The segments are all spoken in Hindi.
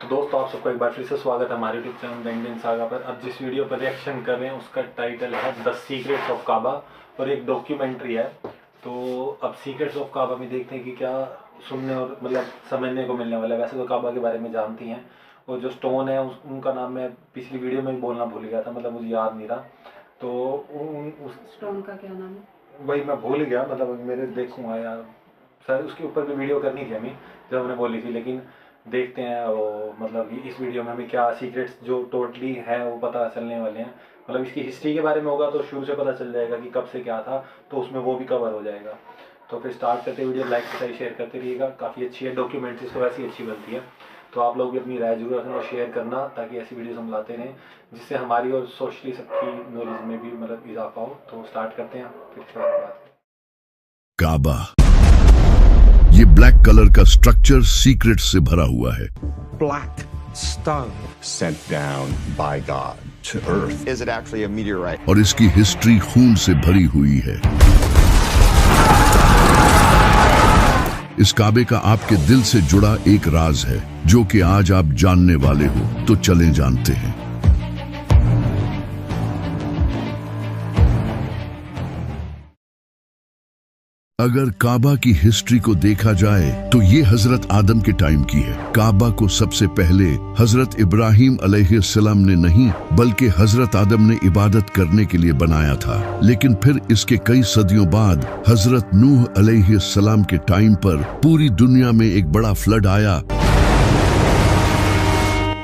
तो दोस्तों आप सबको एक बार फिर से स्वागत है हमारे YouTube channel the Indian saga पर। अब जिस वीडियो पर रिएक्शन कर रहे हैं उसका टाइटल है द सीक्रेट्स ऑफ काबा और एक डॉक्यूमेंट्री है। तो अब सीक्रेट्स ऑफ काबा में देखते हैं कि क्या सुनने और मतलब समझने को मिलने वाला है। वैसे तो काबा के बारे में जानती हैं और जो स्टोन है उनका नाम मैं पिछली वीडियो में बोलना भूल गया था, मतलब मुझे याद नहीं रहा। तो उस स्टोन का क्या नाम है वही मैं भूल गया, मतलब मेरे देखूँगा यार, शायद उसके ऊपर भी वीडियो करनी थी हमें जब हमने बोली थी। लेकिन देखते हैं वो मतलब इस वीडियो में हमें क्या सीक्रेट्स जो टोटली है वो पता चलने वाले हैं। मतलब इसकी हिस्ट्री के बारे में होगा तो शुरू से पता चल जाएगा कि कब से क्या था, तो उसमें वो भी कवर हो जाएगा। तो फिर स्टार्ट करते वीडियो लाइक करते शेयर करते रहिएगा। काफ़ी अच्छी है डॉक्यूमेंट्रीज तो वैसे ही अच्छी बनती है, तो आप लोग भी अपनी राय जरूर रखना और शेयर करना ताकि ऐसी वीडियोस हम लाते रहें जिससे हमारी और सोशली सबकी नॉलेज में भी मतलब इजाफा हो। तो स्टार्ट करते हैं फिर से बात। काबा, ये ब्लैक कलर का स्ट्रक्चर सीक्रेट से भरा हुआ है। Black stone sent down by God to earth. Is it actually a meteorite? और इसकी हिस्ट्री खून से भरी हुई है। इस काबे का आपके दिल से जुड़ा एक राज है जो कि आज आप जानने वाले हो, तो चलें जानते हैं। अगर काबा की हिस्ट्री को देखा जाए तो ये हजरत आदम के टाइम की है। काबा को सबसे पहले हजरत इब्राहिम अलैहिस्सलाम ने नहीं बल्कि हजरत आदम ने इबादत करने के लिए बनाया था। लेकिन फिर इसके कई सदियों बाद हजरत नूह अलैहिस्सलाम के टाइम पर पूरी दुनिया में एक बड़ा फ्लड आया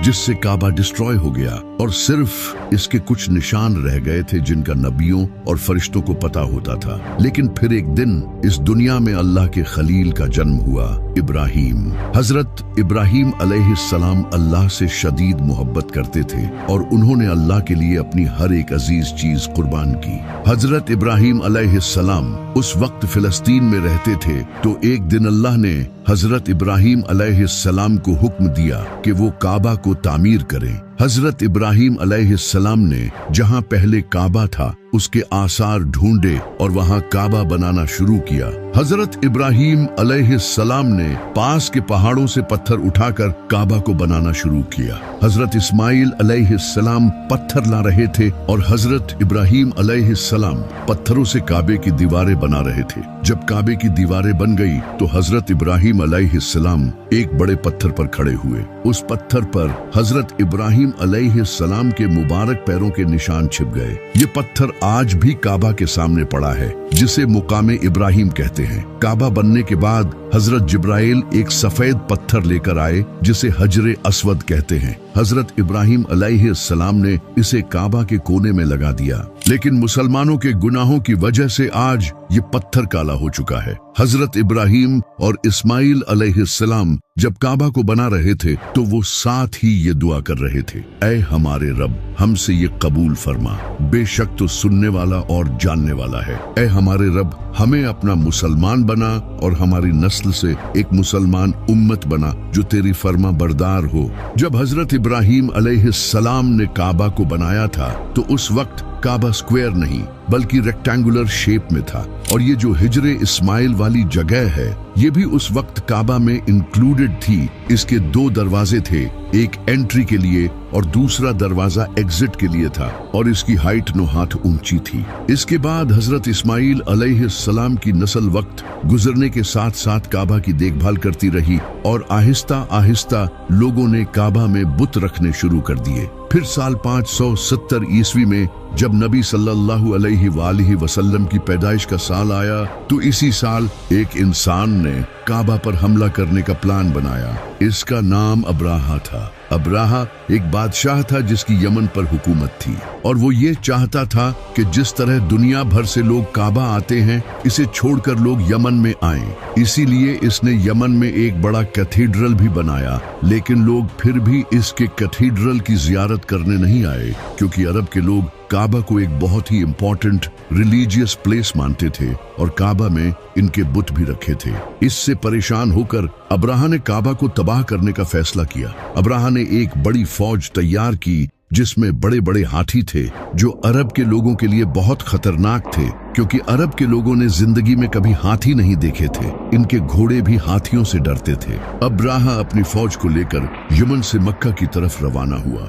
जिससे काबा डिस्ट्रॉय हो गया और सिर्फ इसके कुछ निशान रह गए थे जिनका नबियों और फरिश्तों को पता होता था। लेकिन फिर एक दिन इस दुनिया में अल्लाह के खलील का जन्म हुआ, इब्राहिम। हजरत इब्राहिम अलैहिस्सलाम अल्लाह से शदीद मोहब्बत करते थे और उन्होंने अल्लाह के लिए अपनी हर एक अजीज चीज कुर्बान की। हजरत इब्राहिम अलैहिस्सलाम उस वक्त फिलिस्तीन में रहते थे, तो एक दिन अल्लाह ने हजरत इब्राहिम अलैहिस्सलाम को हुक्म दिया कि वो काबा को तामीर करें। हजरत इब्राहिम अलैहिस्सलाम ने जहां पहले काबा था उसके आसार ढूंढे और वहां काबा बनाना शुरू किया। हजरत इब्राहिम अलैहिस्सलाम ने पास के पहाड़ों से पत्थर उठाकर काबा को बनाना शुरू किया। हजरत इस्माइल अलैहिस्सलाम पत्थर ला रहे थे और हजरत इब्राहिम अलैहिस्सलाम पत्थरों से काबे की दीवारें बना रहे थे। जब काबे की दीवारें बन गई तो हजरत इब्राहिम अलैहिस्सलाम एक बड़े पत्थर पर खड़े हुए। उस पत्थर पर हजरत इब्राहिम अलैहिस्सलाम के मुबारक पैरों के निशान छिप गए। ये पत्थर आज भी काबा के सामने पड़ा है, जिसे मुकामे इब्राहिम कहते हैं। काबा बनने के बाद हजरत जिब्राइल एक सफेद पत्थर लेकर आए जिसे हजरे अस्वद कहते हैं। हजरत इब्राहिम अलैहिस्सलाम ने इसे काबा के कोने में लगा दिया, लेकिन मुसलमानों के गुनाहों की वजह से आज ये पत्थर काला हो चुका है। हजरत इब्राहिम और इस्माइल अलैहिस्सलाम जब काबा को बना रहे थे तो वो साथ ही ये दुआ कर रहे थे, ऐ हमारे रब, हमसे ये कबूल फरमा, बेशक तो सुनने वाला और जानने वाला है। ऐ हमारे रब, हमें अपना मुसलमान बना और हमारी नस्ल से एक मुसलमान उम्मत बना जो तेरी फर्मा बरदार हो। जब हजरत इब्राहिम अलैहिस्सलाम ने काबा को बनाया था तो उस वक्त काबा स्क्वायर नहीं बल्कि रेक्टेंगुलर शेप में था, और ये जो हिजरे इस्माइल वाली जगह है ये भी उस वक्त काबा में इंक्लूडेड थी। इसके दो दरवाजे थे, एक एंट्री के लिए और दूसरा दरवाजा एग्जिट के लिए था, और इसकी हाइट 9 हाथ ऊंची थी। इसके बाद हजरत इस्माइल अलैहिस्सलाम की नस्ल वक्त गुजरने के साथ साथ काबा की देखभाल करती रही और आहिस्ता आहिस्ता लोगों ने काबा में बुत रखने शुरू कर दिए। फिर साल 570 ईस्वी में जब नबी सल्लल्लाहु अलैहि वसल्लम की पैदाइश का साल आया तो इसी साल एक इंसान ने काबा पर हमला करने का प्लान बनाया। इसका नाम अब्राहा था। अब्राहा एक बादशाह था जिसकी यमन पर हुकूमत थी, और वो ये चाहता था कि जिस तरह दुनिया भर से लोग काबा आते हैं इसे छोड़कर लोग यमन में आएं। इसीलिए इसने यमन में एक बड़ा कैथीड्रल भी बनाया, लेकिन लोग फिर भी इसके कैथीड्रल की जियारत करने नहीं आए क्योंकि अरब के लोग काबा को एक बहुत ही इंपॉर्टेंट रिलीजियस प्लेस मानते थे और काबा में इनके बुत भी रखे थे। इससे परेशान होकर अब्राहा ने काबा को तबाह करने का फैसला किया। अब्राहा ने एक बड़ी फौज तैयार की जिसमें बड़े बड़े हाथी थे जो अरब के लोगों के लिए बहुत खतरनाक थे। क्योंकि अरब के लोगों ने जिंदगी में कभी हाथी नहीं देखे थे। इनके घोड़े भी हाथियों से डरते थे। अब्राहा अपनी फौज को लेकर यमन से मक्का की तरफ रवाना हुआ।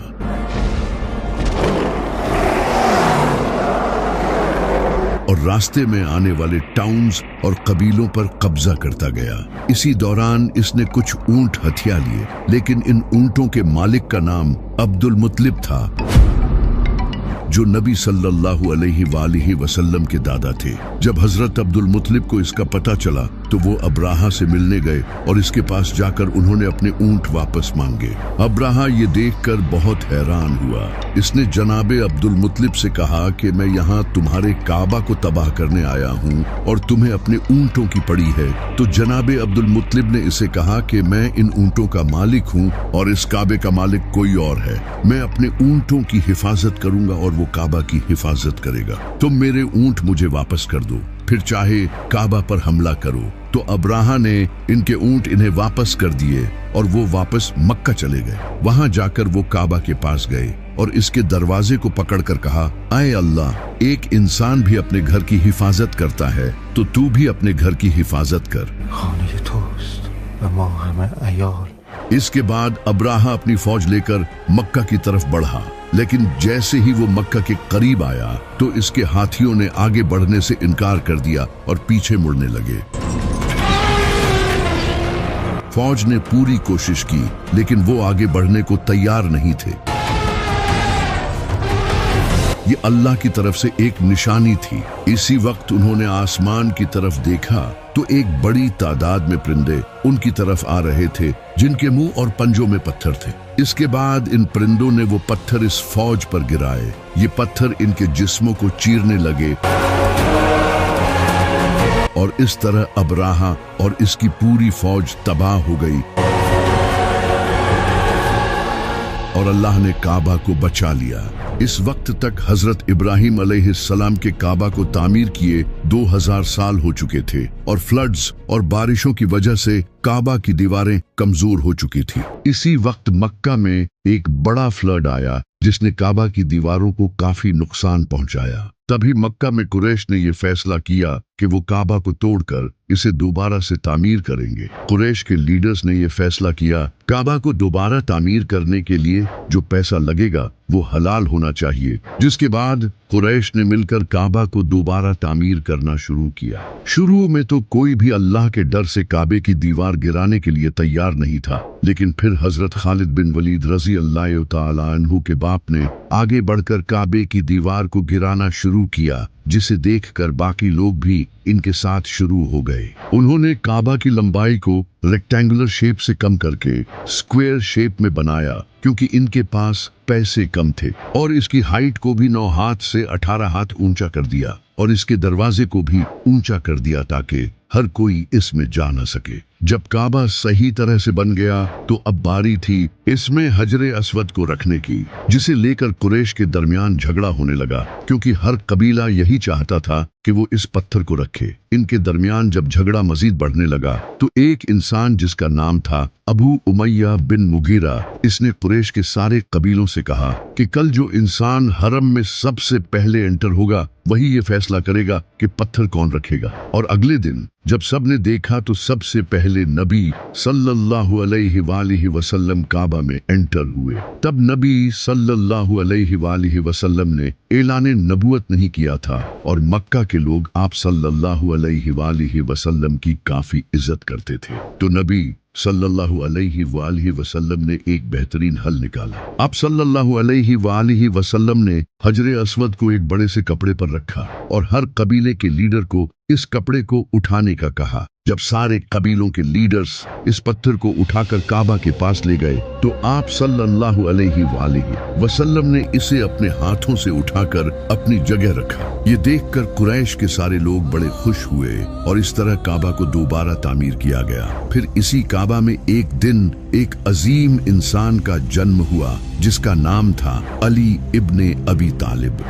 और रास्ते में आने वाले टाउन्स और कबीलों पर कब्जा करता गया। इसी दौरान इसने कुछ ऊंट हथिया लिए, लेकिन इन ऊंटों के मालिक का नाम अब्दुल मुत्तलिब था, जो नबी सल्लल्लाहु अलैहि वसल्लम के दादा थे। जब हजरत अब्दुल मुत्तलिब को इसका पता चला तो वो अब्राहा से मिलने गए और इसके पास जाकर उन्होंने अपने ऊंट वापस मांगे। अब्राहा ये देखकर बहुत हैरान हुआ। इसने जनाबे अब्दुल मुत्तलिब से कहा कि मैं यहाँ तुम्हारे काबा को तबाह करने आया हूँ और तुम्हें अपने ऊंटों की पड़ी है। तो जनाबे अब्दुल मुत्तलिब ने इसे कहा कि मैं इन ऊंटों का मालिक हूँ और इस काबे का मालिक कोई और है। मैं अपने ऊंटों की हिफाजत करूंगा और वो काबा की हिफाजत करेगा। तुम मेरे ऊंट मुझे वापस कर दो, फिर चाहे काबा पर हमला करो। तो अब्राहा ने इनके ऊंट इन्हें वापस कर दिए और वो वापस मक्का चले गए। वहां जाकर वो काबा के पास गए और इसके दरवाजे को पकड़कर कहा, आए अल्लाह, एक इंसान भी अपने घर की हिफाजत करता है तो तू भी अपने घर की हिफाजत कर। इसके बाद अब्राहा अपनी फौज लेकर मक्का की तरफ बढ़ा, लेकिन जैसे ही वो मक्का के करीब आया तो इसके हाथियों ने आगे बढ़ने से इनकार कर दिया और पीछे मुड़ने लगे। फौज ने पूरी कोशिश की, लेकिन वो आगे बढ़ने को तैयार नहीं थे। ये अल्लाह की तरफ से एक निशानी थी। इसी वक्त उन्होंने आसमान की तरफ देखा तो एक बड़ी तादाद में परिंदे उनकी तरफ आ रहे थे, जिनके मुंह और पंजों में पत्थर थे। इसके बाद इन परिंदों ने वो पत्थर इस फौज पर गिराए। ये पत्थर इनके जिस्मों को चीरने लगे और इस तरह अब्राहा और इसकी पूरी फौज तबाह हो गई और अल्लाह ने काबा को बचा लिया। इस वक्त तक हजरत इब्राहिम अलैहिस्सलाम के काबा को तामीर किए 2000 साल हो चुके थे और फ्लड्स और बारिशों की वजह से काबा की दीवारें कमजोर हो चुकी थी। इसी वक्त मक्का में एक बड़ा फ्लड आया जिसने काबा की दीवारों को काफी नुकसान पहुंचाया। तभी मक्का में कुरैश ने यह फैसला किया कि वो काबा को तोड़कर इसे दोबारा से तामीर करेंगे। कुरैश के लीडर्स ने यह फैसला किया, काबा को दोबारा तामीर करने के लिए जो पैसा लगेगा वो हलाल होना चाहिए। जिसके बाद कुरैश ने मिलकर काबा को दोबारा तामीर करना शुरू किया। शुरू में तो कोई भी अल्लाह के डर से काबे की दीवार गिराने के लिए तैयार नहीं था, लेकिन फिर हजरत खालिद बिन वलीद रजी अल्लाह तआला अन्हु के बाप ने आगे बढ़कर काबे की दीवार को गिराना शुरू किया, जिसे देखकर बाकी लोग भी इनके साथ शुरू हो गए। उन्होंने काबा की लंबाई को रेक्टेंगुलर शेप से कम करके स्क्वायर शेप में बनाया, क्योंकि इनके पास पैसे कम थे, और इसकी हाइट को भी 9 हाथ से 18 हाथ ऊंचा कर दिया और इसके दरवाजे को भी ऊंचा कर दिया ताकि हर कोई इसमें जा न सके। जब काबा सही तरह से बन गया तो अब बारी थी इसमें हजरे अस्वद को रखने की, जिसे लेकर कुरैश के दरमियान झगड़ा होने लगा, क्योंकि हर कबीला यही चाहता था कि वो इस पत्थर को रखे। इनके दरमियान जब झगड़ा मजीद बढ़ने लगा तो एक इंसान जिसका नाम था अबू उमैया बिन मुगीरा, इसने कुरैश के सारे कबीलों से कहा कि कल जो इंसान हरम में सबसे पहले एंटर होगा वही ये फैसला करेगा कि पत्थर कौन रखेगा। और अगले दिन जब सबने देखा तो सबसे पहले नबी सल्लल्लाहु अलैहि वसल्लम काबा में एंटर हुए। तब नबी सल्लल्लाहु अलैहि वसल्लम ने ऐलान नबूवत नहीं किया था और मक्का के लोग आप सल्लल्लाहु अलैहि वसल्लम की काफी इज्जत करते थे। तो नबी सल्लल्लाहु अलैहि वसल्लम ने एक बेहतरीन हल निकाला। आप सल्लल्लाहु अलैहि वसल्लम ने हजरे अस्वद को एक बड़े से कपड़े पर रखा और हर कबीले के लीडर को इस कपड़े को उठाने का कहा। जब सारे कबीलों के लीडर्स इस पत्थर को उठाकर काबा के पास ले गए तो आप सल्लल्लाहु अलैहि वसल्लम ने इसे अपने हाथों से उठाकर अपनी जगह रखा। ये देखकर कुरैश के सारे लोग बड़े खुश हुए और इस तरह काबा को दोबारा तामीर किया गया। फिर इसी काबा में एक दिन एक अजीम इंसान का जन्म हुआ जिसका नाम था अली इब्ने अबी तालिब।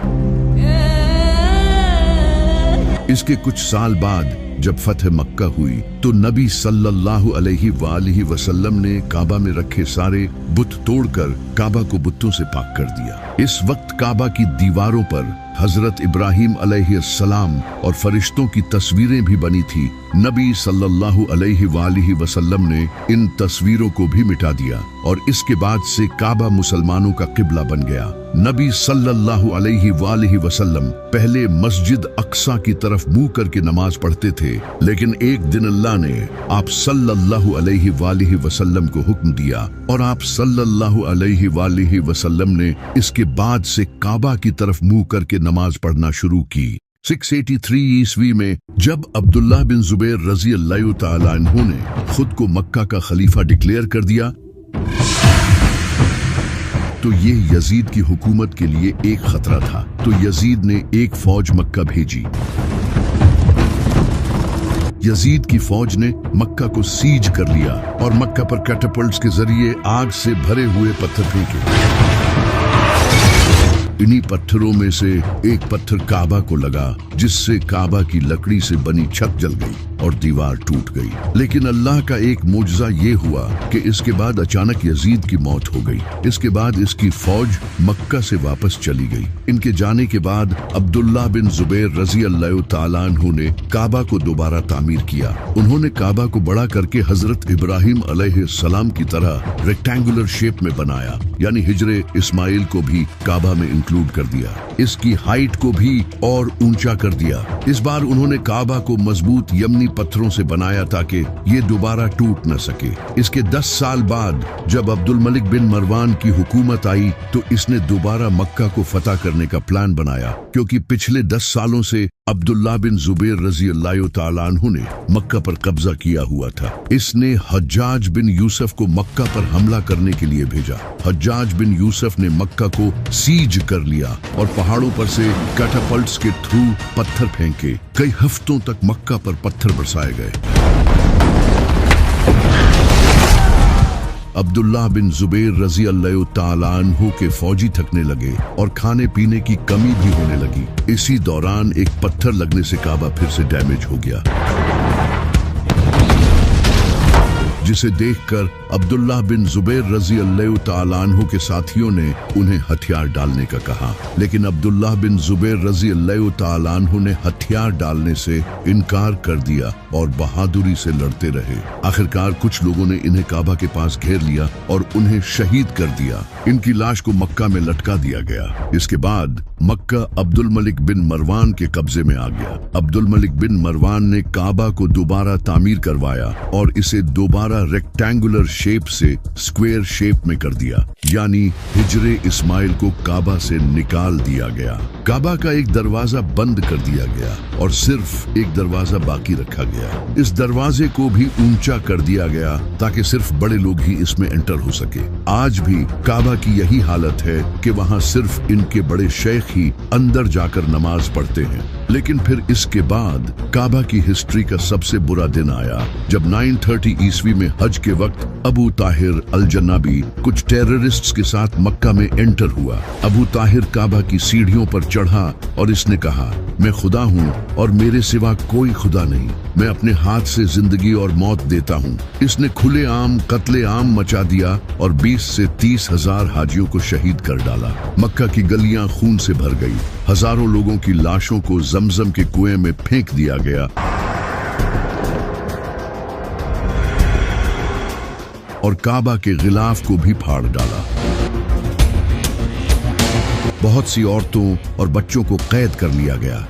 इसके कुछ साल बाद जब फतह मक्का हुई तो नबी सल्लल्लाहु अलैहि वसल्लम ने काबा में रखे सारे बुत तोड़कर काबा को बुतों से पाक कर दिया। इस वक्त काबा की दीवारों पर हजरत इब्राहिम अलैहिस्सलाम और फरिश्तों की तस्वीरें भी बनी थी। नबी सल्लल्लाहु अलैहि वसल्लम ने इन तस्वीरों को भी मिटा दिया और इसके बाद से काबा मुसलमानों का किबला बन गया। नबी सल्लल्लाहु अलैहि वसल्लम पहले मस्जिद अक्सा की तरफ मुंह करके नमाज पढ़ते थे, लेकिन एक दिन अल्लाह ने आप सल्लल्लाहु अलैहि वसल्लम को हुक्म दिया और आप सल्लल्लाहु अलैहि वसल्लम ने इसके बाद से काबा की तरफ मुंह करके नमाज पढ़ना शुरू की। 683 ईस्वी में जब अब्दुल्लाह बिन जुबैर रजी अल्लाह तआला अन्हु ने खुद को मक्का का खलीफा डिक्लेयर कर दिया, तो ये यजीद की हुकूमत के लिए एक खतरा था। तो यजीद ने एक फौज मक्का भेजी। यजीद की फौज ने मक्का को सीज कर लिया और मक्का पर कैटापल्ट्स के जरिए आग से भरे हुए पत्थर फेंके। इन्हीं पत्थरों में से एक पत्थर काबा को लगा, जिससे काबा की लकड़ी से बनी छत जल गई और दीवार टूट गई। लेकिन अल्लाह का एक मोजज़ा ये हुआ कि इसके बाद अचानक यजीद की मौत हो गई। इसके बाद इसकी फौज मक्का से वापस चली गई। इनके जाने के बाद अब्दुल्लाह बिन जुबैर रजी अल्लाह तआला अन्हु ने काबा को दोबारा तामीर किया। उन्होंने काबा को बड़ा करके हजरत इब्राहिम अलैहिस्सलाम की तरह रेक्टेंगुलर शेप में बनाया, यानी हिजरे इस्माइल को भी काबा में इंक्लूड कर दिया। इसकी हाइट को भी और ऊंचा कर दिया। इस बार उन्होंने काबा को मजबूत यमनी पत्थरों से बनाया ताकि ये दोबारा टूट न सके। इसके 10 साल बाद जब अब्दुल मलिक बिन मरवान की हुकूमत आई तो इसने दोबारा मक्का को फतह करने का प्लान बनाया, क्योंकि पिछले 10 सालों से अब्दुल्लाह बिन जुबैर रजी अल्लाह तआला अन्हु ने मक्का पर कब्जा किया हुआ था। इसने हज्जाज बिन यूसुफ को मक्का पर हमला करने के लिए भेजा। हज्जाज बिन यूसुफ ने मक्का को सीज कर लिया और पहाड़ों पर से कैटापल्ट्स के थ्रू पत्थर फेंके। कई हफ्तों तक मक्का पर पत्थर बरसाए गए। अब्दुल्लाह बिन जुबैर रजी अल्लाह तआला अन्हु के फौजी थकने लगे और खाने पीने की कमी भी होने लगी। इसी दौरान एक पत्थर लगने से काबा फिर से डैमेज हो गया, जिसे देखकर अब्दुल्लाह बिन जुबैर रजी अल्लाह तआला अन्हु के साथियों ने उन्हें हथियार डालने का कहा, लेकिन अब्दुल्लाह बिन जुबैर रजी अल्लाह तआला अन्हु ने हथियार डालने से इनकार कर दिया और बहादुरी से लड़ते रहे। आखिरकार कुछ लोगों ने इन्हें काबा के पास घेर लिया और उन्हें शहीद कर दिया। इनकी लाश को मक्का में लटका दिया गया। इसके बाद मक्का अब्दुल मलिक बिन मरवान के कब्जे में आ गया। अब्दुल मलिक बिन मरवान ने काबा को दोबारा तामीर करवाया और इसे दोबारा रेक्टेंगुलर शेप से स्क्वायर शेप में कर दिया, यानी हिजरे इस्माइल को काबा से निकाल दिया गया। काबा का एक दरवाजा बंद कर दिया गया और सिर्फ एक दरवाजा बाकी रखा गया। इस दरवाजे को भी ऊंचा कर दिया गया ताकि सिर्फ बड़े लोग ही इसमें एंटर हो सके। आज भी काबा की यही हालत है कि वहाँ सिर्फ इनके बड़े शेख ही अंदर जाकर नमाज पढ़ते हैं। लेकिन फिर इसके बाद काबा की हिस्ट्री का सबसे बुरा दिन आया जब 930 ईस्वी में हज के वक्त अबू ताहिर अल जन्नाबी कुछ टेररिस्ट्स के साथ मक्का में एंटर हुआ। अबू ताहिर काबा की सीढ़ियों पर चढ़ा और इसने कहा, मैं खुदा हूँ और मेरे सिवा कोई खुदा नहीं, मैं अपने हाथ से जिंदगी और मौत देता हूँ। इसने खुले आम कत्ले आम मचा दिया और 20 से 30 हजार हाजियों को शहीद कर डाला। मक्का की गलियां खून से भर गई। हजारों लोगों की लाशों को जमजम के कुएं में फेंक दिया गया और काबा के गिलाफ को भी फाड़ डाला। बहुत सी औरतों और बच्चों को कैद कर लिया गया।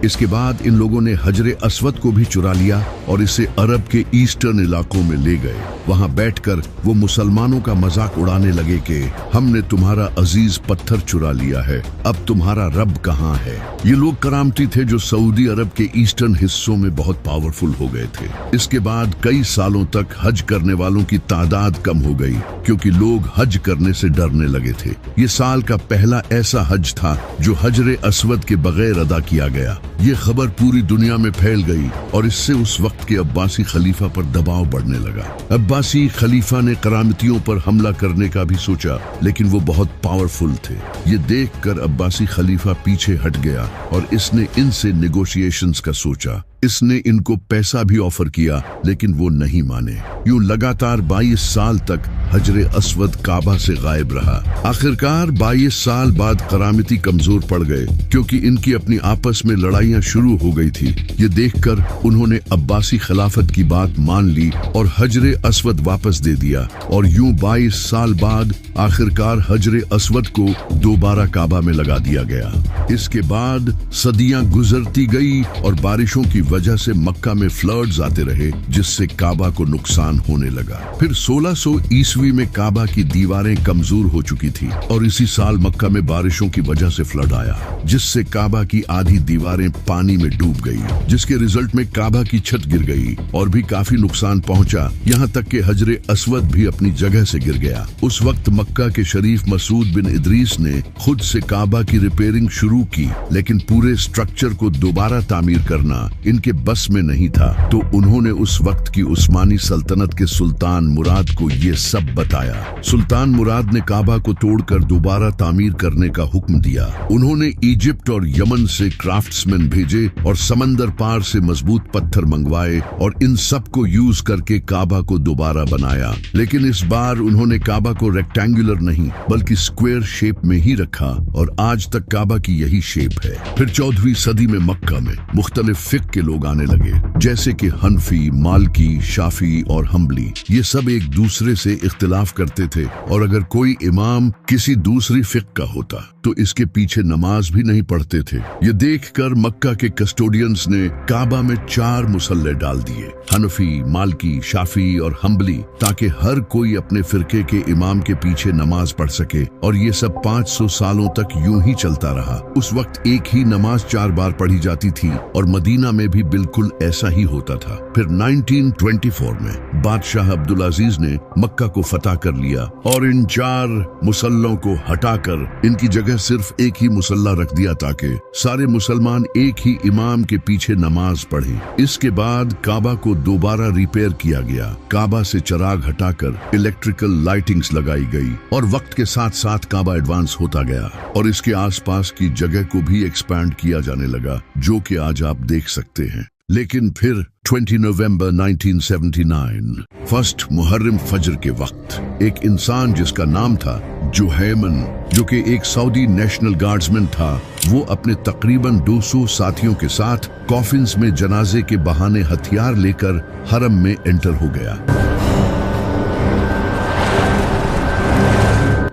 इसके बाद इन लोगों ने हजरे अस्वद को भी चुरा लिया और इसे अरब के ईस्टर्न इलाकों में ले गए। वहां बैठकर वो मुसलमानों का मजाक उड़ाने लगे कि हमने तुम्हारा अजीज पत्थर चुरा लिया है, अब तुम्हारा रब कहाँ है। ये लोग करामती थे जो सऊदी अरब के ईस्टर्न हिस्सों में बहुत पावरफुल हो गए थे। इसके बाद कई सालों तक हज करने वालों की तादाद कम हो गई क्योंकि लोग हज करने से डरने लगे थे। ये साल का पहला ऐसा हज था जो हजरे अस्वद के बगैर अदा किया गया। ये खबर पूरी दुनिया में फैल गई और इससे उस वक्त के अब्बासी खलीफा पर दबाव बढ़ने लगा। अब्बासी खलीफा ने करामतियों पर हमला करने का भी सोचा, लेकिन वो बहुत पावरफुल थे। ये देखकर अब्बासी खलीफा पीछे हट गया और इसने इनसे नेगोशिएशंस का सोचा। इसने इनको पैसा भी ऑफर किया, लेकिन वो नहीं माने। यूं लगातार 22 साल तक हजरे अस्वद काबा से गायब रहा। आखिरकार 22 साल बाद करामती कमजोर पड़ गए, क्योंकि इनकी अपनी आपस में लड़ाइयां शुरू हो गई थी। ये देखकर उन्होंने अब्बासी खिलाफत की बात मान ली और हजरे अस्वद वापस दे दिया। और यूं 22 साल बाद आखिरकार हजरे अस्वद को दोबारा काबा में लगा दिया गया। इसके बाद सदियां गुजरती गई और बारिशों की वजह से मक्का में फ्लड्स आते रहे, जिससे काबा को नुकसान होने लगा। फिर 1600 ईस्वी में काबा की दीवारें कमजोर हो चुकी थी और इसी साल मक्का में बारिशों की वजह से फ्लड आया, जिससे काबा की आधी दीवारें पानी में डूब गई, जिसके रिजल्ट में काबा की छत गिर गई और भी काफी नुकसान पहुंचा। यहाँ तक कि हजरे अस्वद भी अपनी जगह से गिर गया। उस वक्त मक्का के शरीफ मसूद बिन इदरीस ने खुद से काबा की रिपेयरिंग शुरू की, लेकिन पूरे स्ट्रक्चर को दोबारा तामीर करना इनके बस में नहीं था। तो उन्होंने उस वक्त की उस्मानी सल्तनत के सुल्तान मुराद को ये सब बताया। सुल्तान मुराद ने काबा को तोड़कर दोबारा तामीर करने का हुक्म दिया। उन्होंने इजिप्ट और यमन से क्राफ्ट्समैन भेजे और समंदर पार से मजबूत पत्थर मंगवाए और इन सब को यूज करके काबा को दोबारा बनाया। लेकिन इस बार उन्होंने काबा को रेक्टेंगुलर नहीं बल्कि स्क्वायर शेप में ही रखा और आज तक काबा की यही शेप है। फिर 14वीं सदी में मक्का में मुख्तलिफ फिक्र के लोग आने लगे, जैसे कि हनफी, मालकी, शाफी और हम्बली। ये सब एक दूसरे से इख्तिलाफ करते थे और अगर कोई इमाम किसी दूसरी फिक्र का होता तो इसके पीछे नमाज भी नहीं पढ़ते थे। ये देखकर मक्का के कस्टोडियंस ने काबा में 4 मुसल्ले डाल दिए, हनफी, मालकी, शाफी और हम्बली, ताकि हर कोई अपने फिरके के इमाम के पीछे नमाज पढ़ सके। और ये सब 500 सालों तक यूं ही चलता रहा। उस वक्त एक ही नमाज 4 बार पढ़ी जाती थी और मदीना में भी बिल्कुल ऐसा ही होता था। फिर 1924 में बादशाह अब्दुल अजीज ने मक्का को फतह कर लिया और इन 4 मुसल्लों को हटाकर इनकी जगह सिर्फ एक ही मुसल्ला रख दिया, ताकि सारे मुसलमान एक ही इमाम के पीछे नमाज पढ़ें। इसके बाद काबा को दोबारा रिपेयर किया गया। काबा से चिराग हटाकर इलेक्ट्रिकल लाइटिंग्स लगाई गई और वक्त के साथ साथ काबा एडवांस होता गया और इसके आसपास की जगह को भी एक्सपैंड किया जाने लगा, जो कि आज आप देख सकते हैं। लेकिन फिर 20 नवंबर 1979 फर्स्ट मुहर्रम फजर के वक्त एक इंसान जिसका नाम था जुहैमन, जो कि एक सऊदी नेशनल गार्ड्समैन था, वो अपने तकरीबन 200 साथियों के साथ कॉफिन्स में जनाजे के बहाने हथियार लेकर हरम में एंटर हो गया।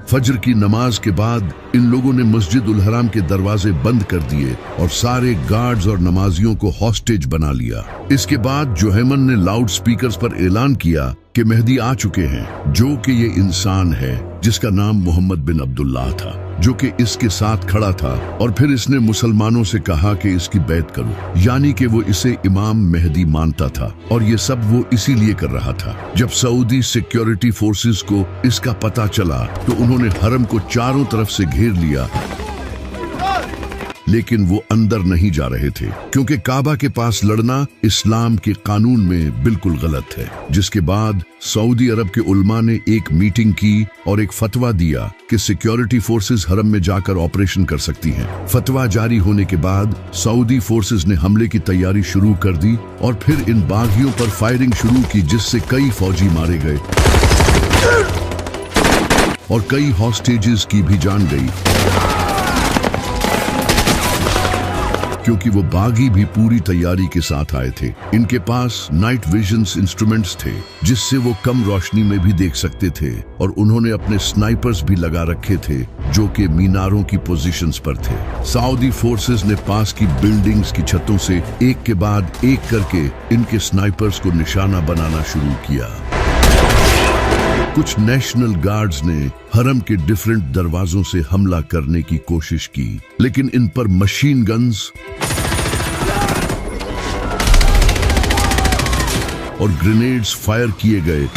फजर की नमाज के बाद इन लोगों ने मस्जिद उल हराम के दरवाजे बंद कर दिए और सारे गार्ड्स और नमाजियों को हॉस्टेज बना लिया। इसके बाद जुहैमन ने लाउड स्पीकर्स पर ऐलान किया कि मेहदी आ चुके हैं, जो कि ये इंसान है जिसका नाम मोहम्मद बिन अब्दुल्लाह था, जो कि इसके साथ खड़ा था। और फिर इसने मुसलमानों से कहा कि इसकी बैत करो, यानी कि वो इसे इमाम मेहदी मानता था। और ये सब वो इसीलिए कर रहा था। जब सऊदी सिक्योरिटी फोर्सेस को इसका पता चला तो उन्होंने हरम को चारों तरफ से घेर लिया, लेकिन वो अंदर नहीं जा रहे थे, क्योंकि काबा के पास लड़ना इस्लाम के कानून में बिल्कुल गलत है। जिसके बाद सऊदी अरब के उलमा ने एक मीटिंग की और एक फतवा दिया कि सिक्योरिटी फोर्सेस हरम में जाकर ऑपरेशन कर सकती हैं। फतवा जारी होने के बाद सऊदी फोर्सेस ने हमले की तैयारी शुरू कर दी और फिर इन बागियों पर फायरिंग शुरू की, जिससे कई फौजी मारे गए और कई हॉस्टेजेस की भी जान गई, क्योंकि वो बागी भी पूरी तैयारी के साथ आए थे। इनके पास नाइट विजन्स इंस्ट्रूमेंट्स थे, जिससे वो कम रोशनी में भी देख सकते थे और उन्होंने अपने स्नाइपर्स भी लगा रखे थे, जो कि मीनारों की पोजीशंस पर थे। सऊदी फोर्सेस ने पास की बिल्डिंग्स की छतों से एक के बाद एक करके इनके स्नाइपर्स को निशाना बनाना शुरू किया। कुछ नेशनल गार्ड्स ने हरम के डिफरेंट दरवाजों से हमला करने की कोशिश की, लेकिन इन पर मशीन गन्स और ग्रेनेड्स फायर किए गए,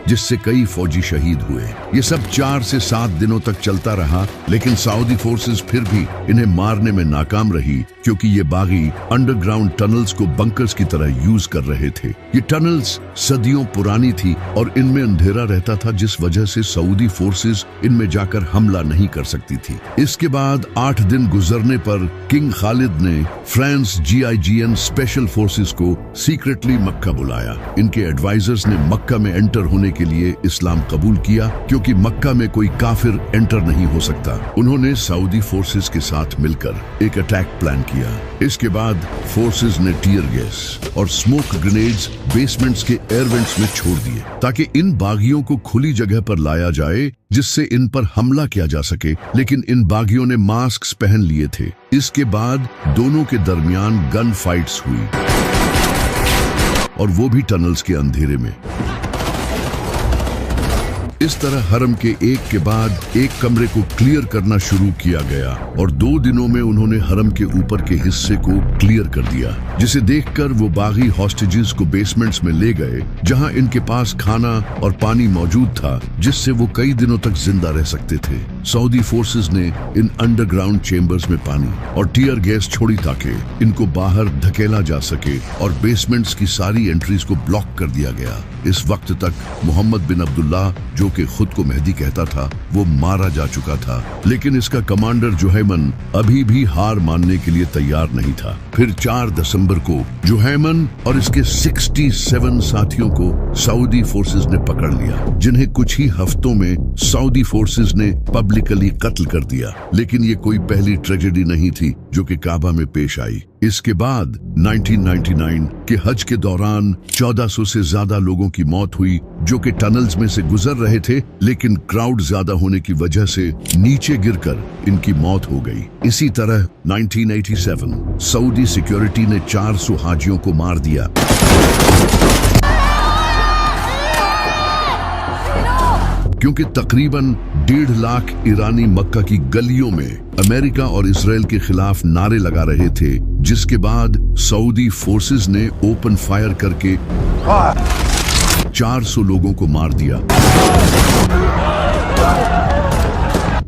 जिससे कई फौजी शहीद हुए। ये सब 4 से 7 दिनों तक चलता रहा, लेकिन सऊदी फोर्सेस फिर भी इन्हें मारने में नाकाम रही, क्योंकि ये बागी अंडरग्राउंड टनल्स को बंकर्स की तरह यूज कर रहे थे। ये टनल्स सदियों पुरानी थी और इनमें अंधेरा रहता था, जिस वजह से सऊदी फोर्सेस इनमें जाकर हमला नहीं कर सकती थी। इसके बाद 8 दिन गुजरने पर किंग खालिद ने फ्रांस GIGN स्पेशल फोर्सेस को सीक्रेटली मक्का बुलाया। इनके एडवाइजर्स ने मक्का में एंटर होने के लिए इस्लाम कबूल किया, क्योंकि मक्का में कोई काफिर एंटर नहीं हो सकता। उन्होंने सऊदी फोर्सेस के साथ मिलकर एक अटैक प्लान किया। इसके बाद फोर्सेस ने टीयर गैस और स्मोक ग्रेनेड्स बेसमेंट्स के एयर वेंट्स में छोड़ दिए, ताकि इन बागियों को खुली जगह पर लाया जाए, जिससे इन पर हमला किया जा सके। लेकिन इन बागियों ने मास्क पहन लिए थे। इसके बाद दोनों के दरमियान गन फाइट्स हुई, और वो भी टनल्स के अंधेरे में। इस तरह हरम के एक के बाद एक कमरे को क्लियर करना शुरू किया गया, और 2 दिनों में उन्होंने हरम के ऊपर के हिस्से को क्लियर कर दिया, जिसे देखकर वो बागी हॉस्टेजेस को बेसमेंट्स में ले गए, जहां इनके पास खाना और पानी मौजूद था, जिससे वो कई दिनों तक जिंदा रह सकते थे। सऊदी फोर्सेस ने इन अंडरग्राउंड चेम्बर्स में पानी और टीयर गैस छोड़ी, ताकि इनको बाहर धकेला जा सके, और बेसमेंट्स की सारी एंट्रीज को ब्लॉक कर दिया गया। इस वक्त तक मोहम्मद बिन अब्दुल्ला, जो कि खुद को मेहदी कहता था, वो मारा जा चुका था, लेकिन इसका कमांडर जुहैमन अभी भी हार मानने के लिए तैयार नहीं था। फिर 4 दिसंबर को जुहैमन और इसके 67 साथियों को सऊदी फोर्सेस ने पकड़ लिया, जिन्हें कुछ ही हफ्तों में सऊदी फोर्सेस ने पब्लिकली कत्ल कर दिया। लेकिन ये कोई पहली ट्रेजेडी नहीं थी जो कि काबा में पेश आई। इसके बाद 1999 के हज के दौरान 1400 से ज्यादा लोगों की मौत हुई, जो कि टनल्स में से गुजर रहे थे, लेकिन क्राउड ज्यादा होने की वजह से नीचे गिरकर इनकी मौत हो गई। इसी तरह 1987 सऊदी सिक्योरिटी ने 400 हाजियों को मार दिया। क्योंकि तकरीबन 1.5 लाख ईरानी मक्का की गलियों में अमेरिका और इसराइल के खिलाफ नारे लगा रहे थे, जिसके बाद सऊदी फोर्सेस ने ओपन फायर करके 400 लोगों को मार दिया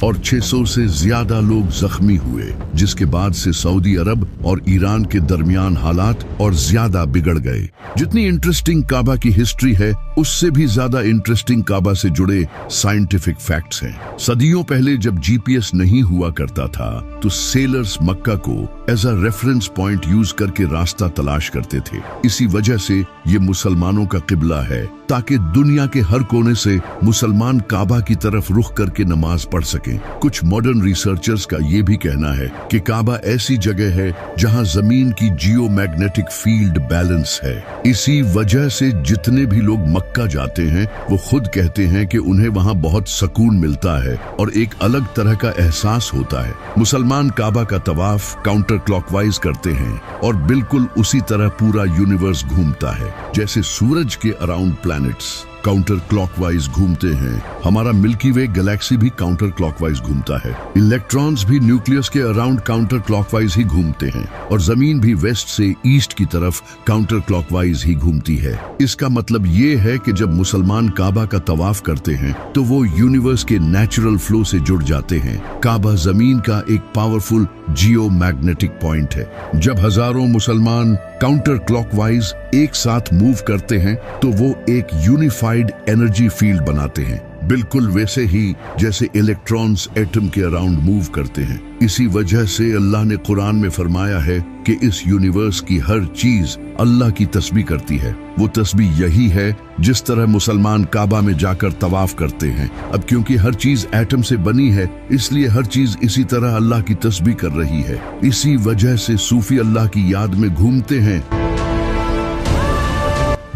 और 600 से ज्यादा लोग जख्मी हुए, जिसके बाद से सऊदी अरब और ईरान के दरमियान हालात और ज्यादा बिगड़ गए। जितनी इंटरेस्टिंग काबा की हिस्ट्री है, उससे भी ज्यादा इंटरेस्टिंग काबा से जुड़े साइंटिफिक फैक्ट्स हैं। सदियों पहले जब GPS नहीं हुआ करता था, तो सेलर्स मक्का को as a reference point use करके रास्ता तलाश करते थे। इसी वजह से ये मुसलमानों का किबला है, ताकि दुनिया के हर कोने से मुसलमान काबा की तरफ रुख करके नमाज पढ़ सकें। कुछ मॉडर्न रिसर्चर्स का ये भी कहना है कि काबा ऐसी जगह है जहां जमीन की जियोमैग्नेटिक फील्ड बैलेंस है। इसी वजह से जितने भी लोग मक्का जाते हैं, वो खुद कहते हैं कि उन्हें वहां बहुत सुकून मिलता है और एक अलग तरह का एहसास होता है। मुसलमान काबा का तवाफ काउंटर क्लॉकवाइज करते हैं, और बिल्कुल उसी तरह पूरा यूनिवर्स घूमता है, जैसे सूरज के अराउंड प्लैनेट्स काउंटर क्लॉकवाइज घूमते हैं। हमारा मिल्की वे गैलेक्सी भी काउंटर क्लॉकवाइज घूमता है। इलेक्ट्रॉन्स भी न्यूक्लियस के अराउंड काउंटर क्लॉकवाइज ही घूमते हैं, और जमीन भी वेस्ट से ईस्ट की तरफ काउंटर क्लॉकवाइज ही घूमती है। इसका मतलब ये है कि जब मुसलमान काबा का तवाफ करते हैं, तो वो यूनिवर्स के नेचुरल फ्लो से जुड़ जाते हैं। काबा जमीन का एक पावरफुल जियोमैग्नेटिक पॉइंट है। जब हजारों मुसलमान काउंटर क्लॉकवाइज एक साथ मूव करते हैं, तो वो एक यूनिफाइड एनर्जी फील्ड बनाते हैं, बिल्कुल वैसे ही जैसे इलेक्ट्रॉन्स एटम के अराउंड मूव करते हैं। इसी वजह से अल्लाह ने कुरान में फरमाया है कि इस यूनिवर्स की हर चीज अल्लाह की तस्बीह करती है। वो तस्बीह यही है जिस तरह मुसलमान काबा में जाकर तवाफ करते हैं। अब क्योंकि हर चीज एटम से बनी है, इसलिए हर चीज इसी तरह अल्लाह की तस्बीह कर रही है। इसी वजह से सूफी अल्लाह की याद में घूमते हैं,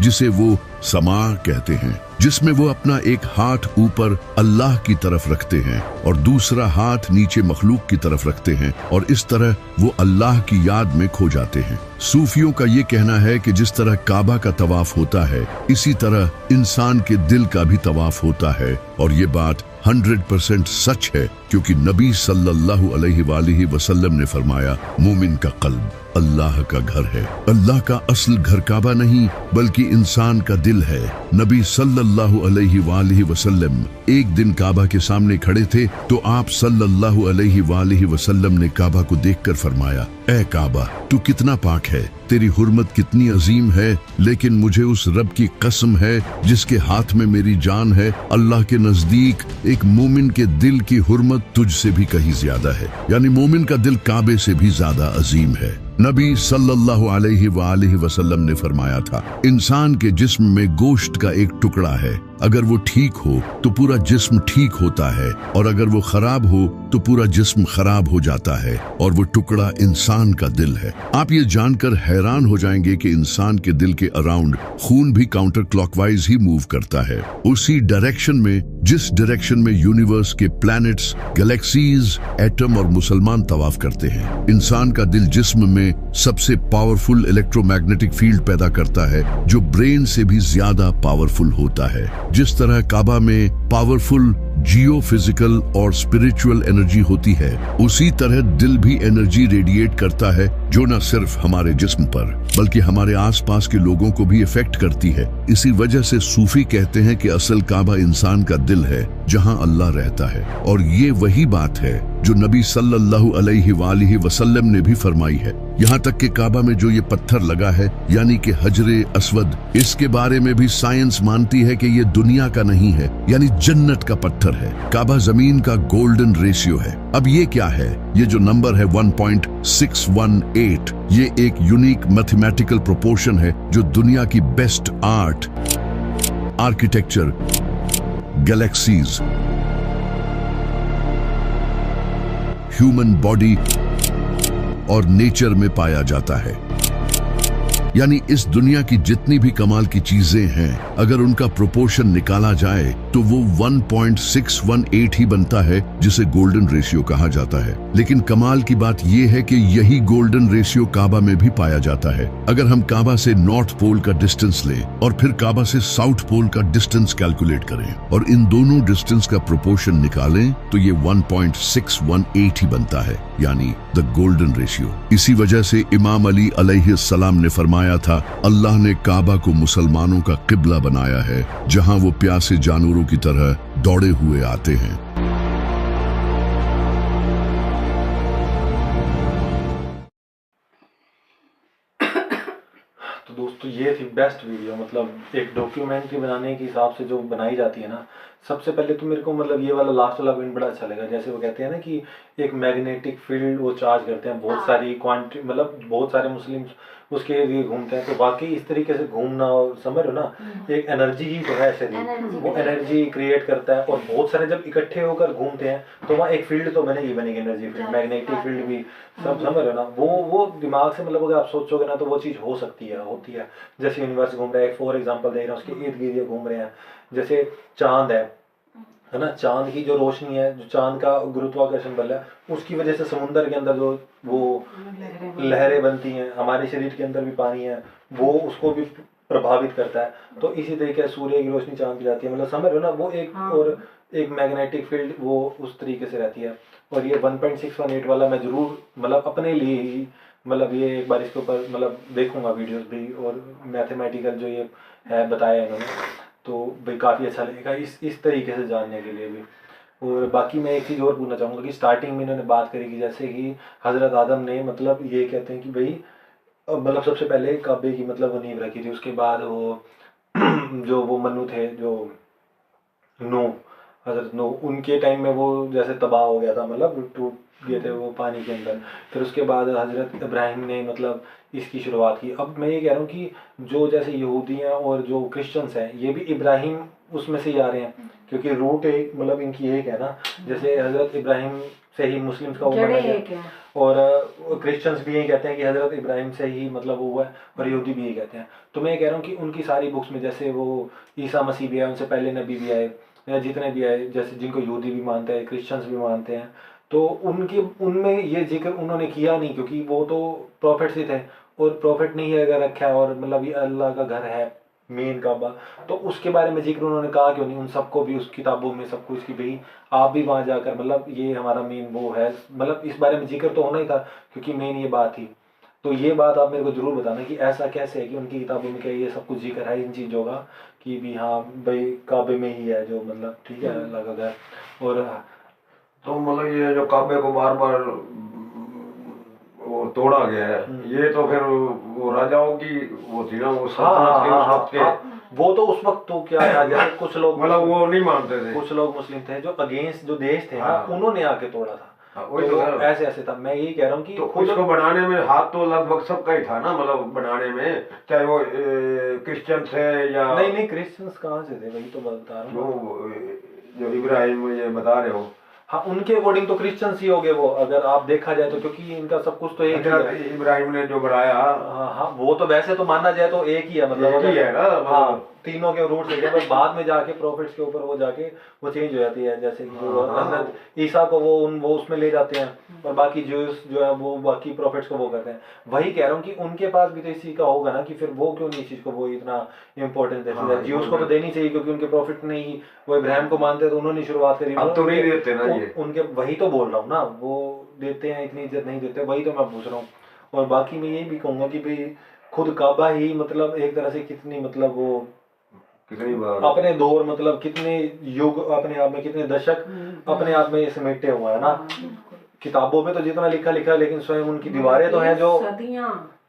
जिसे वो समा कहते हैं, जिसमें वो अपना एक हाथ ऊपर अल्लाह की तरफ रखते हैं और दूसरा हाथ नीचे मखलूक की तरफ रखते हैं, और इस तरह वो अल्लाह की याद में खो जाते हैं। सूफियों का ये कहना है कि जिस तरह काबा का तवाफ होता है, इसी तरह इंसान के दिल का भी तवाफ होता है, और ये बात 100% सच है, क्योंकि नबी सल्लल्लाहु अलैहि वसल्लम ने फरमाया, मोमिन का कल्ब अल्लाह का घर है। अल्लाह का असल घर काबा नहीं बल्कि इंसान का दिल है। नबी सल्लल्लाहु अलैहि वसल्लम एक दिन काबा के सामने खड़े थे तो आप सल्लल्लाहु अलैहि वसल्लम ने काबा को देखकर फरमाया, ए काबा, तू कितना पाक है, तेरी हुर्मत कितनी अजीम है, लेकिन मुझे उस रब की कसम है जिसके हाथ में मेरी जान है, अल्लाह के नजदीक एक मोमिन के दिल की हुर्मत तुझसे भी कहीं ज्यादा है। यानी मोमिन का दिल काबे से भी ज्यादा अजीम है। नबी सल्लल्लाहु अलैहि वसल्लम ने फरमाया था, इंसान के जिस्म में गोश्त का एक टुकड़ा है, अगर वो ठीक हो तो पूरा जिस्म ठीक होता है, और अगर वो खराब हो तो पूरा जिस्म खराब हो जाता है, और वो टुकड़ा इंसान का दिल है। आप ये जानकर हैरान हो जाएंगे कि इंसान के दिल के अराउंड खून भी काउंटर क्लॉकवाइज ही मूव करता है, उसी डायरेक्शन में जिस डायरेक्शन में यूनिवर्स के प्लैनेट्स, गैलेक्सीज, एटम और मुसलमान तवाफ करते हैं। इंसान का दिल जिस्म में सबसे पावरफुल इलेक्ट्रोमैग्नेटिक फील्ड पैदा करता है जो ब्रेन से भी ज्यादा पावरफुल होता है। जिस तरह काबा में पावरफुल जियो फिजिकल और स्पिरिचुअल एनर्जी होती है, उसी तरह दिल भी एनर्जी रेडिएट करता है जो न सिर्फ हमारे जिस्म पर बल्कि हमारे आसपास के लोगों को भी इफेक्ट करती है। इसी वजह से सूफी कहते हैं कि असल काबा इंसान का दिल है जहां अल्लाह रहता है, और ये वही बात है जो नबी सल्लल्लाहु अलैहि वसल्लम ने भी फरमाई है। यहाँ तक कि काबा में जो ये पत्थर लगा है यानी कि हजरे अस्वद, इसके बारे में भी साइंस मानती है कि ये दुनिया का नहीं है, यानी जन्नत का पत्थर है। काबा जमीन का गोल्डन रेशियो है। अब ये क्या है? ये जो नंबर है 1.618, ये एक यूनिक मैथमेटिकल प्रोपोर्शन है जो दुनिया की best art, architecture, galaxies, human body और नेचर में पाया जाता है। यानी इस दुनिया की जितनी भी कमाल की चीजें हैं, अगर उनका प्रोपोर्शन निकाला जाए तो वो 1.618 ही बनता है, जिसे गोल्डन रेशियो कहा जाता है। लेकिन कमाल की बात यह है कि यही गोल्डन रेशियो काबा में भी पाया जाता है। अगर हम काबा से नॉर्थ पोल का डिस्टेंस लें और फिर काबा से साउथ पोल का डिस्टेंस कैलकुलेट करें और इन दोनों डिस्टेंस का प्रोपोर्शन निकालें तो ये 1.618 ही बनता है, यानी द गोल्डन रेशियो। इसी वजह से इमाम अली अलैहिस्सलाम ने फरमाया था, अल्लाह ने काबा को मुसलमानों का किबला बनाया है जहां वो प्यासे जानवरों की तरह दौड़े हुए आते हैं। तो दोस्तों ये थी बेस्ट वीडियो, मतलब एक डॉक्यूमेंट्री बनाने के हिसाब से जो बनाई जाती है ना। सबसे पहले तो मेरे को मतलब ये वाला लास्ट वाला पॉइंट बड़ा अच्छा लगा, जैसे वो कहते हैं ना कि एक मैग्नेटिक फील्ड वो चार्ज करते हैं, बहुत सारी क्वांटिटी, मतलब बहुत सारे मुस्लिम उसके लिए घूमते हैं। तो वाकई इस तरीके से घूमना, और समझ लो ना, एक एनर्जी ही तो है शरीर, वो एनर्जी क्रिएट करता है। और बहुत सारे जब इकट्ठे होकर घूमते हैं तो वहाँ एक फील्ड तो बनेगी एनर्जी फील्ड, मैग्नेटिक फील्ड भी, सब समझ लो ना। वो दिमाग से मतलब अगर आप सोचोगे ना तो वो चीज़ हो सकती है, होती है। जैसे यूनिवर्स घूम रहा है, एक फॉर एग्जाम्पल दे रहा हूँ, उसके इर्द गिर्द घूम रहे हैं। जैसे चांद है ना, चांद की जो रोशनी है, जो चांद का गुरुत्वाकर्षण बल है, उसकी वजह से समुद्र के अंदर जो वो लहरें बनती हैं, हमारे शरीर के अंदर भी पानी है, वो उसको भी प्रभावित करता है। तो इसी तरीके से सूर्य की रोशनी चांद की जाती है, मतलब समझ लो ना, वो एक और एक मैग्नेटिक फील्ड वो उस तरीके से रहती है। और ये 1.618 वाला मैं जरूर मतलब अपने लिए ही मतलब ये एक बार इसके ऊपर मतलब देखूंगा वीडियोस भी, और मैथमेटिकल जो ये है बताया इन्होंने, तो भाई काफ़ी अच्छा लगेगा इस तरीके से जानने के लिए भी। और बाकी मैं एक चीज़ और पूछना चाहूँगा कि स्टार्टिंग में इन्होंने बात करी कि जैसे कि हज़रत आदम ने मतलब ये कहते हैं कि भाई मतलब सबसे पहले काबे की मतलब वो नींव रखी थी, उसके बाद वो जो वो मनु थे, जो नूह, हज़रत नूह, उनके टाइम में वो जैसे तबाह हो गया था, मतलब टूट गए थे वो पानी के अंदर। फिर उसके बाद हज़रत इब्राहिम ने मतलब इसकी शुरुआत की। अब मैं ये कह रहा हूँ कि जो जैसे यहूदी हैं और जो क्रिश्चियंस हैं, ये भी इब्राहिम उसमें से ही आ रहे हैं, क्योंकि रूट एक मतलब इनकी एक है ना। जैसे हज़रत इब्राहिम से ही मुस्लिम्स का वो बना है, और क्रिश्चियंस भी यही कहते हैं कि हज़रत इब्राहिम से ही मतलब वो हुआ है, और यहूदी भी यही कहते हैं। तो मैं ये कह रहा हूँ कि उनकी सारी बुक्स में, जैसे वो ईसा मसीह भी आए, उनसे पहले नबी भी आए, या जितने भी आए, जैसे जिनको यहूदी भी मानते हैं, क्रिश्चियंस भी मानते हैं, तो उनमें ये जिक्र उन्होंने किया नहीं, क्योंकि वो तो प्रॉफिट्स ही थे, और प्रॉफिट नहीं है अगर रखा है, और मतलब ये अल्लाह का घर है, मेन काबा, तो उसके बारे में जिक्र उन्होंने कहा क्यों नहीं, उन सबको भी उस किताबों में सब कुछ कि भाई आप भी वहाँ जाकर मतलब ये हमारा मेन वो है, मतलब इस बारे में जिक्र तो होना ही था क्योंकि मेन ये बात थी। तो ये बात आप मेरे को जरूर बताना कि ऐसा कैसे है कि उनकी किताबों में क्या ये सब कुछ जिक्र है इन चीज़ों का कि भी हाँ भाई काबे में ही है जो मतलब ठीक है लगा है। और तो मतलब ये जो काबे को बार बार वो तोड़ा गया है, ये तो फिर वो राजाओं की वो थी ना, वो सल्तनत के उस वक्त के, वो तो उस वक्त तो क्या था जैसे कुछ लोग मतलब वो नहीं मानते थे, कुछ लोग मुस्लिम थे जो अगेंस्ट जो देश थे ना उन्होंने आके तोड़ा था। वही तो तो ऐसे ऐसे था, मैं यही कह रहा हूँ कि तो खुद उसको बनाने में हाथ तो लगभग सबका ही था ना, मतलब बनाने में चाहे वो क्रिश्चियन थे या नहीं क्रिश्चियंस कहाँ से थे वही तो बता रहा हूँ। जो इब्राहिम ये बता रहे हो, हाँ उनके अकॉर्डिंग तो क्रिश्चियंस ही हो गए वो, अगर आप देखा जाए तो, क्योंकि इनका सब कुछ तो एक ही है। इब्राहिम ने जो बनाया, हाँ वो तो वैसे तो मानना जाए तो एक ही है, मतलब एक ही है ना, हाँ तीनों के रूट से बस बाद में जाके प्रॉफिट्स के ऊपर वो जाके वो चेंज हो जाती है, जैसे कि वो हजरत ईसा को वो उसमें ले जाते हैं और बाकी ज्यूस जो है वो बाकी प्रॉफिट्स को वो करते हैं। वही कह रहा हूँ कि उनके पास भी तो इसी का होगा ना कि फिर वो क्यों नहीं इस चीज को वो इतना इम्पोर्टेंस देते हैं। ज्यूस को तो देनी चाहिए क्योंकि उनके प्रॉफिट नहीं, वो इब्राहिम को मानते तो उन्होंने शुरुआत करी, अब तो नहीं देते ना ये उनके, वही तो बोल रहा हूँ ना, वो देते हैं इतनी इज्जत नहीं देते, वही तो मैं पूछ रहा हूँ। और बाकी मैं यही भी कहूँगा कि भाई खुद काबा ही मतलब एक तरह से कितनी मतलब वो कितनी बार अपने दौर मतलब कितने युग अपने आप में कितने दशक अपने आप में समेटे हुआ है ना। किताबों में तो जितना लिखा लिखा लेकिन स्वयं उनकी दीवारें तो हैं जो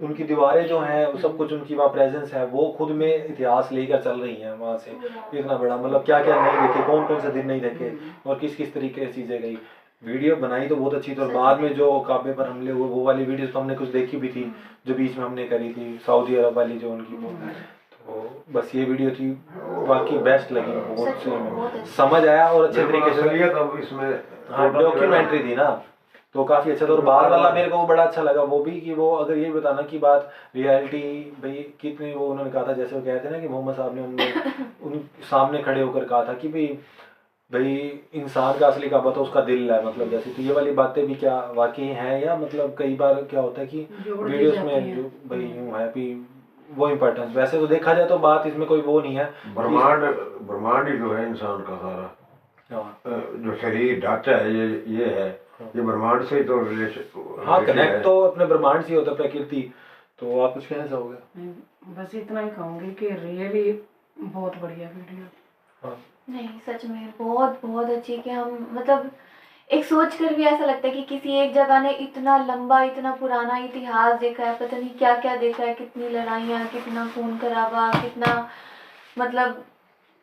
उनकी दीवारें जो हैं सब कुछ उनकी वहाँ प्रेजेंस है, वो खुद में इतिहास लेकर चल रही हैं वहाँ से इतना बड़ा, मतलब क्या क्या नहीं देखे, कौन कौन से दिन नहीं देखे और किस किस तरीके से चीजें गई। वीडियो बनाई तो बहुत अच्छी थी और बाद में जो काबे पर हमले हुए वो वाली वीडियो तो हमने कुछ देखी भी थी जो बीच में हमने करी थी सऊदी अरब वाली जो उनकी वो, तो बस ये वीडियो थी बाकी बेस्ट लगी, बहुत सही समझ आया और अच्छे तरीके से अब इसमें हाँ डॉक्यूमेंट्री थी ना तो काफी अच्छा था। और बाद वाला मेरे को वो बड़ा अच्छा लगा वो भी कि वो अगर ये बताना की बात रियलिटी भाई कितनी वो उन्होंने कहा था, जैसे वो कहते हैं ना कि मोहम्मद साहब ने उन सामने खड़े होकर कहा था कि भाई इंसान का असली काबा तो उसका दिल है, मतलब जैसे तो ये वाली बातें भी क्या वाकई हैं या मतलब कई बार क्या होता है कि वीडियोस में जो भाई यूँ है भी वो इम्पोर्टेंस, वैसे तो देखा जाए तो बात इसमें कोई वो नहीं है, ब्रह्मांड ही जो है इंसान का सारा जो शरीर ढांचा है ये है ये ब्रह्मांड से ही तो रिलेशन हाँ कनेक्ट तो अपने ब्रह्मांड से होता है प्रकृति। तो आप कुछ कहना चाहोगे? बस इतना ही कहूँगी कि रियली बहुत बढ़िया वीडियो। नहीं सच में बहुत बहुत अच्छी कि हम मतलब एक सोच कर भी ऐसा लगता है कि किसी एक जगह ने इतना लंबा इतना पुराना इतिहास देखा है, पता नहीं क्या क्या देखा है, कितनी लड़ाइयाँ, कितना खून खराबा, कितना मतलब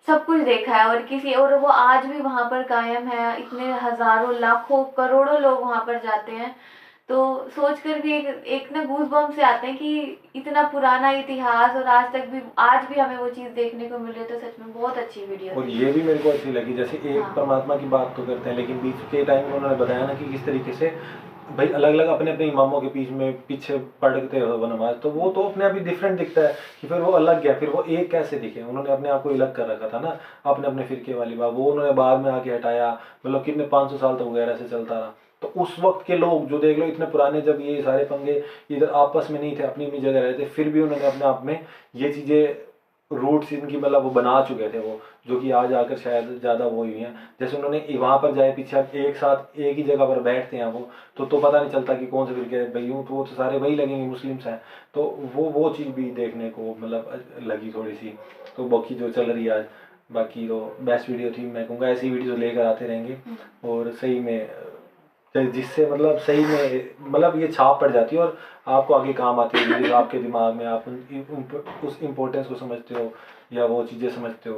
सब कुछ देखा है और किसी और वो आज भी वहाँ पर कायम है, इतने हजारों लाखों करोड़ों लोग वहाँ पर जाते हैं। तो सोच कर भी एक ना गूज बम्प से आते हैं कि इतना पुराना इतिहास और आज भी हमें वो चीज़ देखने को मिल रही है। तो सच में बहुत अच्छी वीडियो और ये भी मेरे को अच्छी लगी, जैसे एक परमात्मा की बात तो करते हैं लेकिन बीच के टाइम में उन्होंने बताया ना कि किस तरीके से भाई अलग अलग अपने अपने इमामों के बीच में पीछे पढ़ते हो वो नमाज, तो वो तो अपने आप ही डिफरेंट दिखता है कि फिर वो अलग गया, फिर वो एक कैसे दिखे, उन्होंने अपने आप को अलग कर रखा था ना अपने अपने फिरके वाली बात, वो उन्होंने बाद में आके हटाया, मतलब कितने 500 साल तक वगैरह से चलता रहा। तो उस वक्त के लोग जो देख लो इतने पुराने, जब ये सारे पंगे इधर आपस में नहीं थे, अपनी अपनी जगह रहते, फिर भी उन्होंने अपने आप में ये चीज़ें रूट्स इनकी मतलब वो बना चुके थे वो, जो कि आज आकर शायद ज़्यादा वो हुई हैं। जैसे उन्होंने वहाँ पर जाए पीछे एक साथ एक ही जगह पर बैठते हैं वो तो पता नहीं चलता कि कौन से फिरके भाई यूँ तो वो तो सारे वही लगेंगे मुस्लिम्स हैं, तो वो चीज़ भी देखने को मतलब लगी थोड़ी सी। तो बाकी जो चल रही है आज बाकी तो बेस्ट वीडियो थी, मैं कहूँगा ऐसी वीडियो लेकर आते रहेंगे और सही में जिससे मतलब सही में मतलब ये छाप पड़ जाती है और आपको आगे काम आती है वीडियो, आपके दिमाग में आप उस इम्पोर्टेंस को समझते हो या वो चीज़ें समझते हो।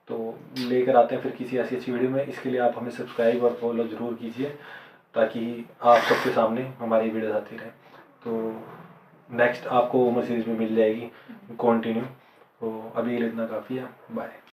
तो लेकर आते हैं फिर किसी ऐसी अच्छी वीडियो में, इसके लिए आप हमें सब्सक्राइब और फॉलो ज़रूर कीजिए ताकि आप सबके सामने हमारी वीडियोस आती रहे। तो नेक्स्ट आपको उमर सीरीज़ में मिल जाएगी कंटिन्यू। तो अभी इतना काफ़ी है, बाय।